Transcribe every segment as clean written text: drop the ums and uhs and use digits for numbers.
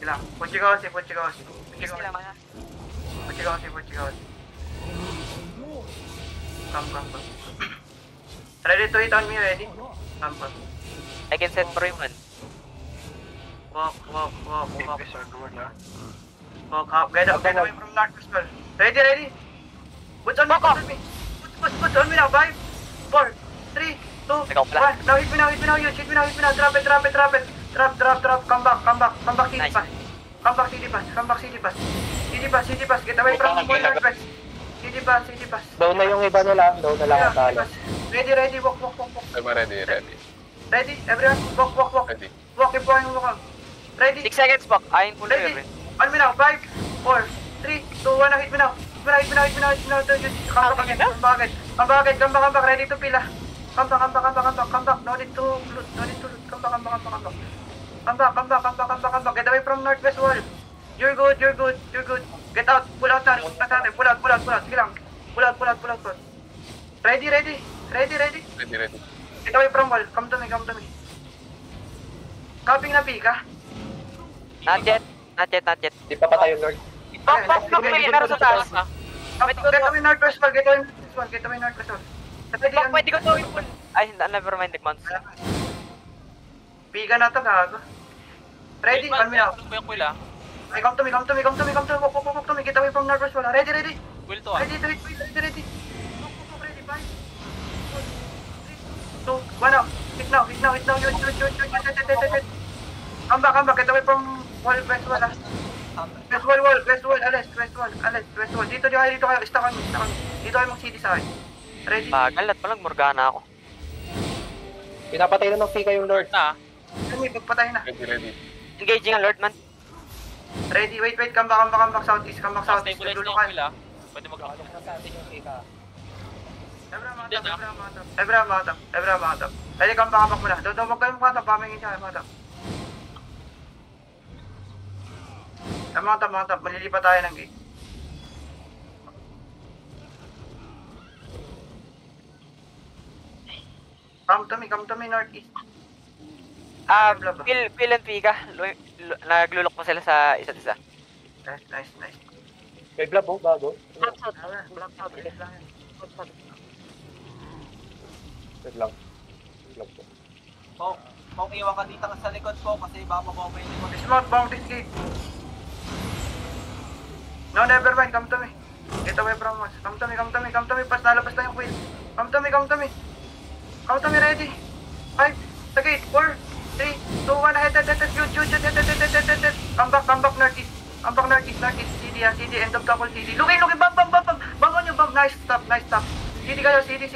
lang. Puchigawasi. Is nila mga. Puchigawasi. Come. Ready to hit on me, ready? Come. I can set for him man. Walk. Walk up. Get away from north as well. Ready? Boots on me. Boots on me now. 5, 4, 3, 2, 1. Now hit me now. Huge. Hit me now. Drop it. Drop. Come back. CD pass. Come back. CD pass. Get away from the northwest. CD pass. Down na yung iba nila. Down na lang ang talo. Ready. Walk. I'm ready. Ready? Everyone, walk. Ready. Walk, keep walking. Ready? 6 seconds Bok. Ayin po na Ready? yun. On me now. 5, 4, 3, 2, 1. Now hit me now. Come back. Ready to pila. Come back. No need to loot. Come back. Get away from northwest wall. You're good. Get out. Pull out na. Pull out. Sige lang. Pull out. Ready. Ready. Get away from wall. Come to me. Copying na pika. Not yet. Di pa pa tayo, Lord. Bok, meron sa taas. Get away northwest wall. Ready? Bok, pwede ko to yung full. Ay, never mind the months. Pika na to, gago. Ready? On me now. Ay, come to me. Walk to me. Get away from northwest wall. Ready? Will to Ready. Ready. Walk, ready. 5, 4, 3, 2, 1 now. Hit now. Shoot. Come back. Get away from west wall. West wall. West wall. Dito kayo. Stuck on me. Dito kayo mag-CD sa akin. Ready? Bagal at palang Morgana ako. Pinapatay na ng Fika yung Lord. May pagpatay na. Ready. Engaging ang Lord man. Ready, wait. Come back southeast. Dulo kayo. Pwede mag-ano. Sa atin yung Fika. Everyone matap. Ready, come back muna. Doon mag kayo matap. Pamingin siya. Matap. Matap. Malilipat tayo ng gate. Come to me northeast. Phil and Pika. Naglulok pa sila sa isa't isa. Nice. May blab oh, bago. Wait lang. Blab po. Kung iwan ka dito sa likod po kasi baka mabawa mo yung likod. Dismount, bound this gate. No, never mind. Come to me. Get away from us. Come to me. Nalabas na yung wheel. Come to me. Ready. 5, sa gate. 4, 3, 2, 1. Head. Shoot. Come back northeast. CD, end of double CD. Looking. Bam. Bang on you, bam. Nice stop. CD kayo, CD.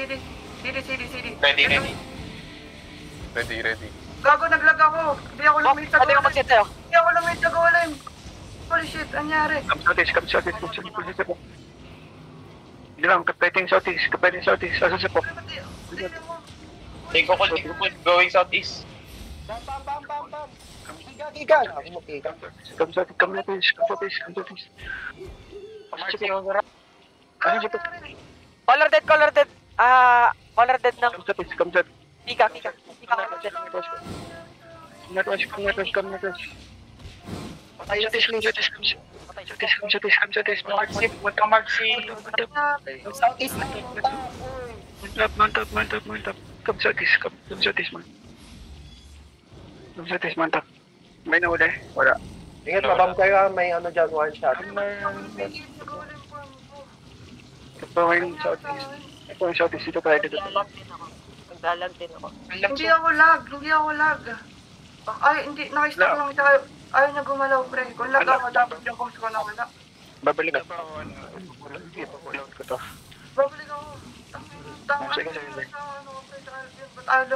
Ready. Gago, naglag ako. Hindi ako Bok, lumit. pwede ko mag-set sa'yo. Nag-awalim. Holy shit, anyari. Come southeast. Hindi lang, kapiting southeast. Asa po? Take ko going southeast. Bam. Giga. Ako mo Fika. Come southeast. Color dead. Color dead ng Come southeast. Pika. Northwest. Mark C. Southeast na. Mantap. Come southeast, man. Mantap. May nawala eh. Wala. Ingat, mabam kayo may ano dyan, one shot. Ito yung southeast. Dito tayo dito. Naglalag din ako. Hindi ako lag. Ay, hindi. Nakistop lang siya. Ayaw niya gumalaw, pre. Kung lag ako, dapat yung course ko na wala. Babalik ako. Babalik ako. Tama. Sige. Ba't ayaw